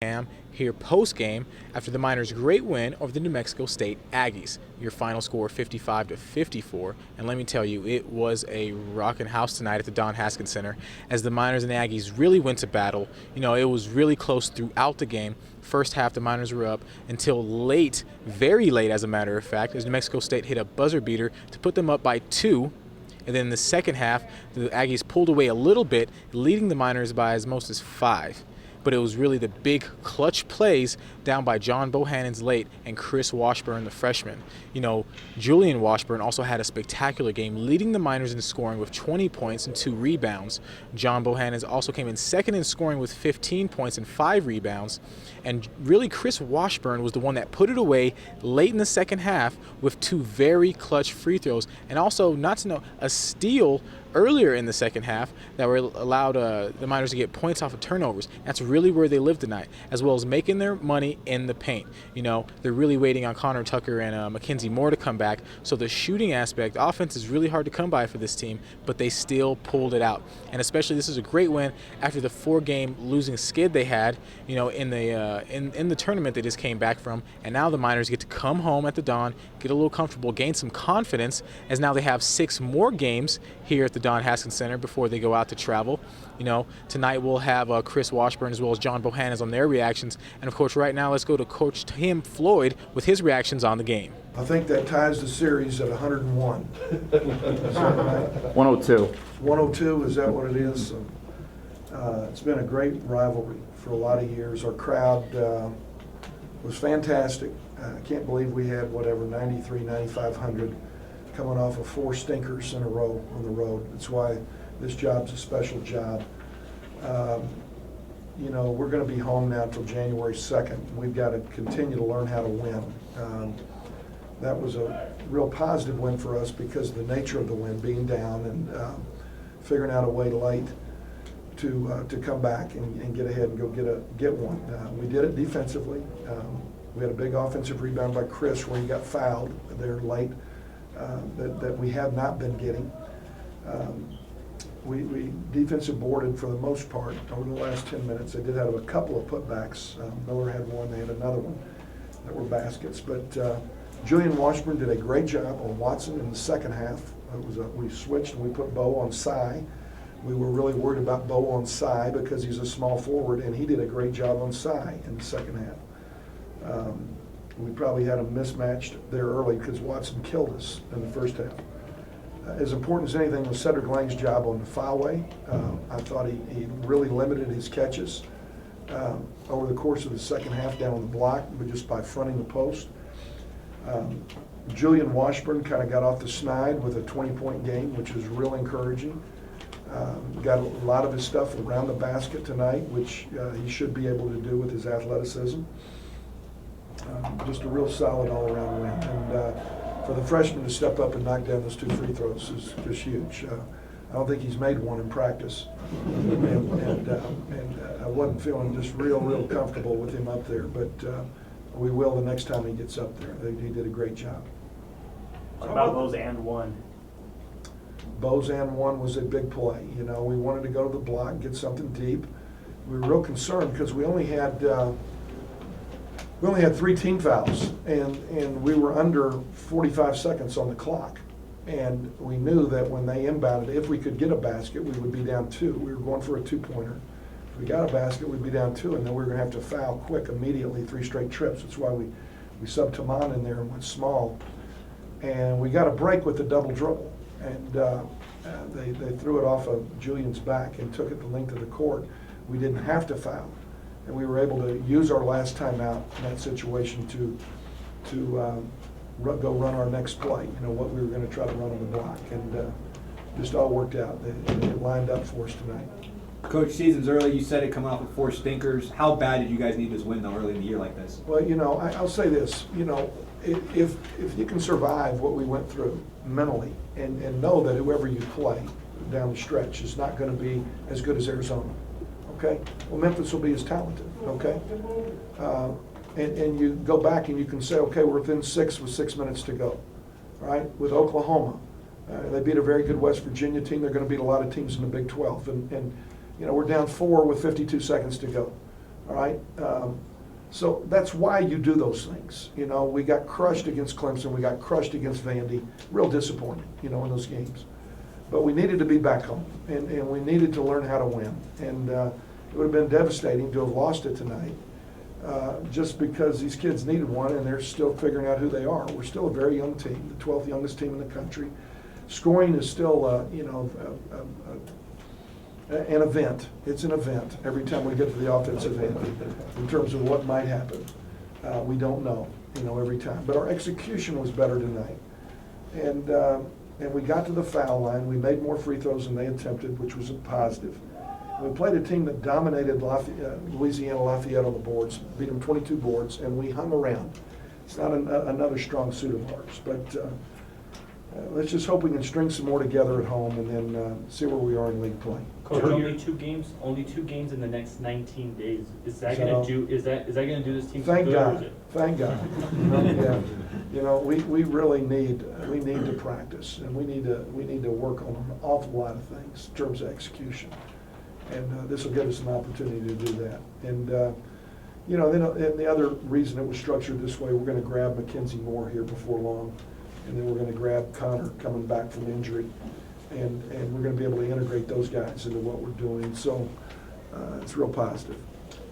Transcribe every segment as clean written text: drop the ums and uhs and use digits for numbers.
Hamm here post-game after the Miners' great win over the New Mexico State Aggies. Your final score 55-54, and let me tell you, it was a rocking house tonight at the Don Haskins Center as the Miners and the Aggies really went to battle. You know, it was really close throughout the game. First half, the Miners were up until late, very late as a matter of fact, as New Mexico State hit a buzzer beater to put them up by 2. And then in the second half, the Aggies pulled away a little bit, leading the Miners by as most as 5. But it was really the big clutch plays down by John Bohannon's late and Chris Washburn, the freshman. You know, Julian Washburn also had a spectacular game, leading the Miners in scoring with 20 points and 2 rebounds. John Bohannon also came in second in scoring with 15 points and 5 rebounds. And really, Chris Washburn was the one that put it away late in the second half with 2 very clutch free throws. And also, not to know, a steal earlier in the second half that were allowed the Miners to get points off of turnovers. That's really where they live tonight, as well as making their money in the paint. You know, they're really waiting on Connor Tucker and Mackenzie Moore to come back, so the shooting aspect, offense is really hard to come by for this team, but they still pulled it out. And especially, this is a great win after the 4-game losing skid they had, you know, in the tournament they just came back from. And now the Miners get to come home at the Don, get a little comfortable, gain some confidence, as now they have 6 more games here at the Don Haskins Center before they go out to travel. You know, tonight we'll have Chris Washburn as well as John Bohannon on their reactions. And of course, right now, let's go to Coach Tim Floyd with his reactions on the game. I think that ties the series at 101. Is that right? 102. 102, is that what it is? It's been a great rivalry for a lot of years. Our crowd was fantastic. I can't believe we had, 9,500 coming off of 4 stinkers in a row on the road. That's why this job's a special job. You know, we're going to be home now until January 2nd. We've got to continue to learn how to win. That was a real positive win for us because of the nature of the win, being down and figuring out a way late to come back and get ahead and go get one. We did it defensively. We had a big offensive rebound by Chris where he got fouled there late that we have not been getting. We defensive boarded for the most part over the last 10 minutes. They did have a couple of putbacks. Miller had one, they had another one that were baskets. But Julian Washburn did a great job on Watson in the second half. We switched and we put Bo on Cy. We were really worried about Bo on Cy because he's a small forward, and he did a great job on Cy in the second half. We probably had him mismatched there early because Watson killed us in the first half. As important as anything was Cedric Lang's job on the foul way. I thought he really limited his catches over the course of the second half down on the block, but just by fronting the post. Julian Washburn kind of got off the snide with a 20-point game, which was real encouraging. Got a lot of his stuff around the basket tonight, which he should be able to do with his athleticism. Just a real solid all-around win. And for the freshman to step up and knock down those 2 free throws is just huge. I don't think he's made one in practice. And I wasn't feeling just real comfortable with him up there, but we will the next time he gets up there. He did a great job. What about Bo's and one? Bo's and one was a big play. You know, we wanted to go to the block, get something deep. We were real concerned because we only had 3 team fouls, and we were under 45 seconds on the clock. And we knew that when they inbounded, if we could get a basket, we would be down 2. We were going for a 2-pointer. If we got a basket, we'd be down 2, and then we were going to have to foul quick immediately, 3 straight trips. That's why we subbed Taman in there and went small. And we got a break with the double dribble. And they threw it off of Julian's back and took it the length of the court. We didn't have to foul. And we were able to use our last timeout in that situation to go run our next play, you know, what we were going to try to run on the block. And just all worked out. It lined up for us tonight. Coach, season's early. You said it coming off with 4 stinkers. How bad did you guys need this win, though, early in the year like this? Well, you know, I'll say this. You know, if you can survive what we went through mentally and know that whoever you play down the stretch is not going to be as good as Arizona, okay? Well, Memphis will be as talented, okay? And you go back and you can say, okay, we're within 6 with 6 minutes to go, right? With Oklahoma, they beat a very good West Virginia team. They're going to beat a lot of teams in the Big 12. And you know, we're down 4 with 52 seconds to go. all right? So that's why you do those things. You know, we got crushed against Clemson, we got crushed against Vandy, real disappointing, you know, in those games. But we needed to be back home, and we needed to learn how to win. And it would have been devastating to have lost it tonight, just because these kids needed one, and they're still figuring out who they are. We're still a very young team, the 12th youngest team in the country. Scoring is still, you know, an event. It's an event every time we get to the offensive end in terms of what might happen. We don't know, you know, every time. But our execution was better tonight. And we got to the foul line. We made more free throws than they attempted, which was a positive. We played a team that dominated Louisiana Lafayette on the boards, beat them 22 boards, and we hung around. It's not another strong suit of ours, but let's just hope we can string some more together at home and then see where we are in league play. Coach, only two games in the next 19 days. Is that gonna do this team Thank good? God. Thank God. Yeah. You know, we really need to practice, and we need to work on an awful lot of things in terms of execution, and this will give us an opportunity to do that. And you know, then and the other reason it was structured this way, we're going to grab Mackenzie Moore here before long, and then we're going to grab Connor coming back from injury, and we're going to be able to integrate those guys into what we're doing. So it's real positive.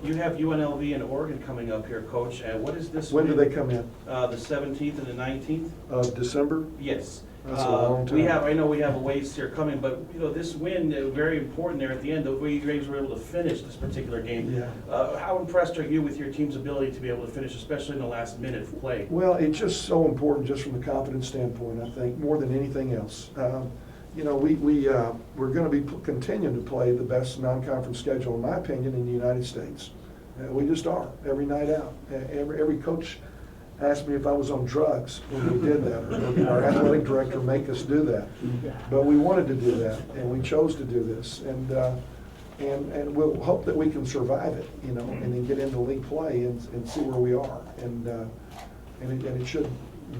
You have UNLV and Oregon coming up here, Coach. What is this? When do they come in? The 17th and the 19th? Of December? Yes. That's a long time. I know we have a ways here coming, but you know, this win, very important there at the end, the way you guys were able to finish this particular game. Yeah. How impressed are you with your team's ability to be able to finish, especially in the last minute of play? Well, it's just so important just from a confidence standpoint, I think, more than anything else. You know, we're going to be continuing to play the best non-conference schedule, in my opinion, in the United States. We just are, every night out. Every coach asked me if I was on drugs when we did that, or our athletic director make us do that. But we wanted to do that, and we chose to do this, and we'll hope that we can survive it, you know, and then get into league play and see where we are, and it should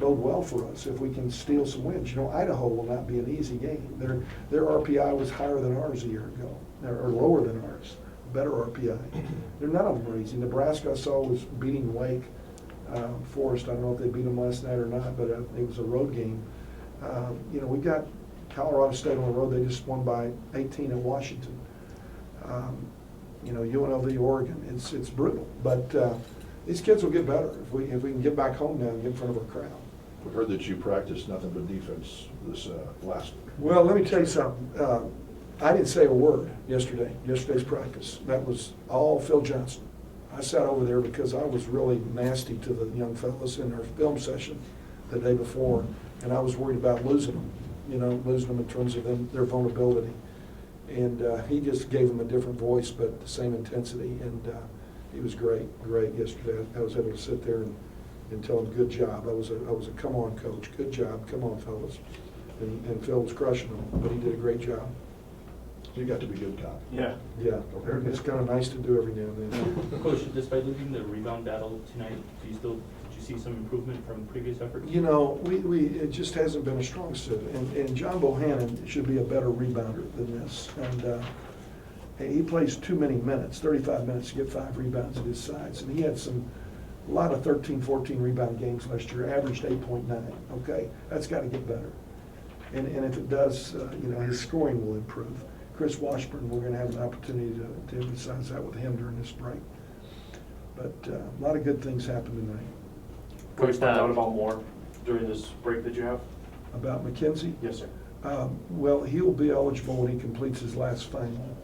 bode well for us if we can steal some wins. You know, Idaho will not be an easy game. Their RPI was higher than ours a year ago, or lower than ours, better RPI. None of them are easy. Nebraska, I saw, was beating Wake. Forest, I don't know if they beat them last night or not, but it was a road game. You know, we got Colorado State on the road. They just won by 18 at Washington. You know, UNLV, Oregon. It's brutal, but these kids will get better if we can get back home now and get in front of our crowd. We heard that you practiced nothing but defense this last week. Well, let me tell you something. I didn't say a word yesterday's practice. That was all Phil Johnson. I sat over there because I was really nasty to the young fellas in our film session the day before, and I was worried about losing them, you know, losing them in terms of their vulnerability. And he just gave them a different voice, but the same intensity, and he was great yesterday. I was able to sit there and tell him, good job. I was a come on, coach, good job, come on, fellas. And Phil was crushing them, but he did a great job. You got to be good cop. Yeah. Yeah, it's kind of nice to do every now and then. Coach, despite losing the rebound battle tonight, did you see some improvement from previous efforts? You know, it just hasn't been a strong suit, and John Bohannon should be a better rebounder than this. And he plays too many minutes, 35 minutes to get 5 rebounds at his size, and he had a lot of 13, 14 rebound games last year, averaged 8.9. Okay, that's got to get better. And if it does, you know, his scoring will improve. Chris Washburn, we're going to have an opportunity to emphasize that with him during this break. But a lot of good things happened tonight. Could you find out about more during this break that you have? About McKenzie? Yes, sir. Well, he'll be eligible when he completes his last final,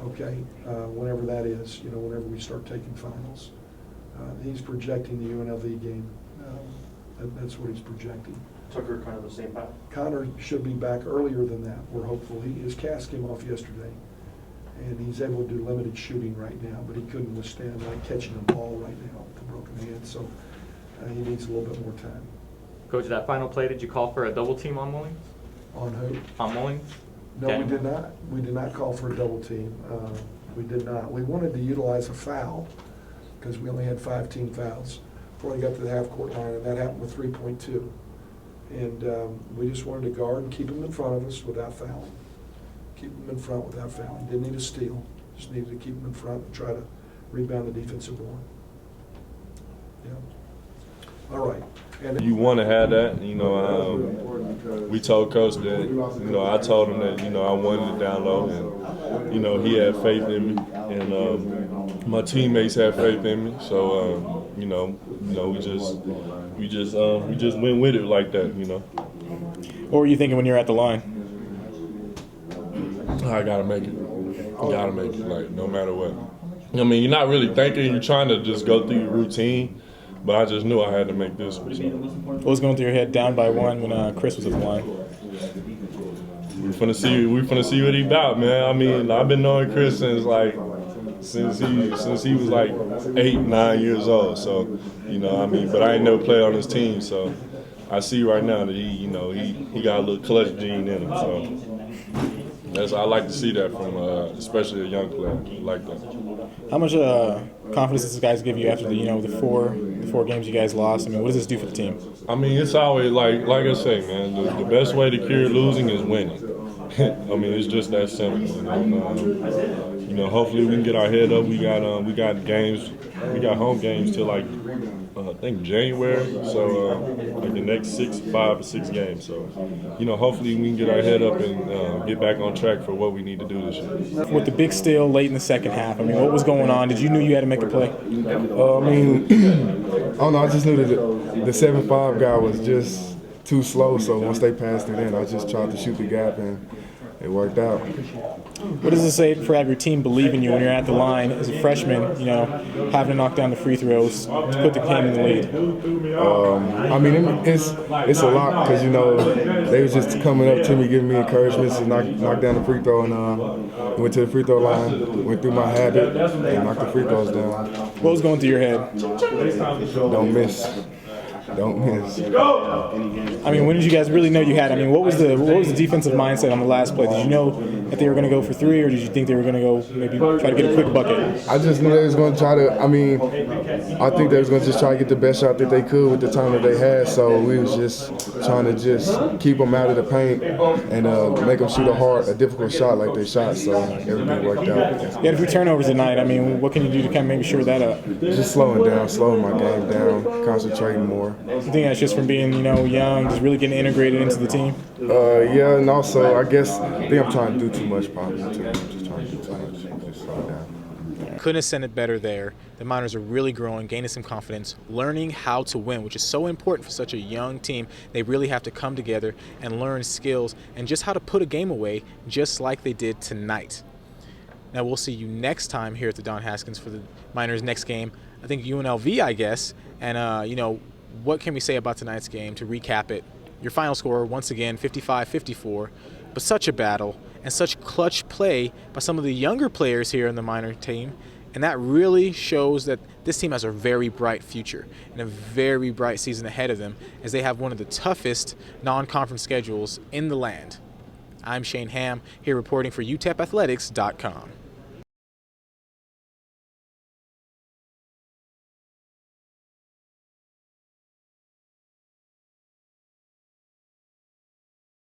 okay, whenever that is, you know, whenever we start taking finals. He's projecting the UNLV game. That's what he's projecting. Tucker kind of the same path? Connor should be back earlier than that, we're hopeful. His cast came off yesterday, and he's able to do limited shooting right now, but he couldn't withstand catching a ball right now with a broken hand, so he needs a little bit more time. Coach, that final play, did you call for a double team on Mullings? On who? On Mullings? No, Daniel? we did not. We did not call for a double team. We did not. We wanted to utilize a foul because we only had 5 team fouls before they got to the half-court line, and that happened with 3.2. And we just wanted to guard and keep them in front of us without fouling. Keep them in front without fouling. Didn't need a steal. Just needed to keep them in front and try to rebound the defensive board. Yeah. All right. And You want to have that, we told Coach that, I told him that, I wanted it down low, and, he had faith in me, and my teammates had faith in me, so, we just went with it like that, What were you thinking when you were at the line? I gotta make it. Gotta make it, like, no matter what. I mean, you're not really thinking, you're trying to just go through your routine, but I just knew I had to make this one. So. What was going through your head down by one when Chris was at the line? We finna see what he about, man. I mean, I've been knowing Chris since he was like 8, 9 years old. So, but I ain't never played on his team, so I see right now that he got a little clutch gene in him. So I like to see that from especially a young player like that. How much confidence does this guys give you after the four games you guys lost? I mean, what does this do for the team? I mean, it's always like I say, man. The best way to cure losing is winning. I mean, it's just that simple. Hopefully we can get our head up. We got games. We got home games till like I think January. So like the next 5 or 6 games. So hopefully we can get our head up and get back on track for what we need to do this year. With the big steal late in the second half, I mean, what was going on? Did you know you had to make a play? I mean, I don't know. I just knew that the 7'5" guy was just too slow. So once they passed it in, I just tried to shoot the gap, and it worked out. What does it say for having your team believe in you when you're at the line as a freshman, having to knock down the free throws to put the team in the lead? I mean, it's a lot because, they was just coming up to me, giving me encouragement to knock down the free throw, and went to the free throw line, went through my habit, and knocked the free throws down. What was going through your head? Don't miss. Don't miss. I mean, when did you guys really know you had? I mean, what was the defensive mindset on the last play? Did you know that they were going to go for 3, or did you think they were going to go maybe try to get a quick bucket? I just knew they was going to try to. I mean, I think they was going to just try to get the best shot that they could with the time that they had. So we was just trying to just keep them out of the paint and make them shoot a difficult shot like they shot. So everything worked out. You had a few turnovers tonight. I mean, what can you do to kind of maybe shore that up? Just slowing my game down, concentrating more. You think that's just from being, young, just really getting integrated into the team? Yeah, and also I think I'm trying to do too much probably too. I'm just trying to do too much. Just slow down. Couldn't have sent it better there. The Miners are really growing, gaining some confidence, learning how to win, which is so important for such a young team. They really have to come together and learn skills and just how to put a game away, just like they did tonight. Now we'll see you next time here at the Don Haskins for the Miners' next game. I think UNLV, I guess. And, what can we say about tonight's game to recap it? Your final score, once again, 55-54, but such a battle and such clutch play by some of the younger players here in the Miner team, and that really shows that this team has a very bright future and a very bright season ahead of them as they have one of the toughest non-conference schedules in the land. I'm Shane Hamm, here reporting for UTEPathletics.com.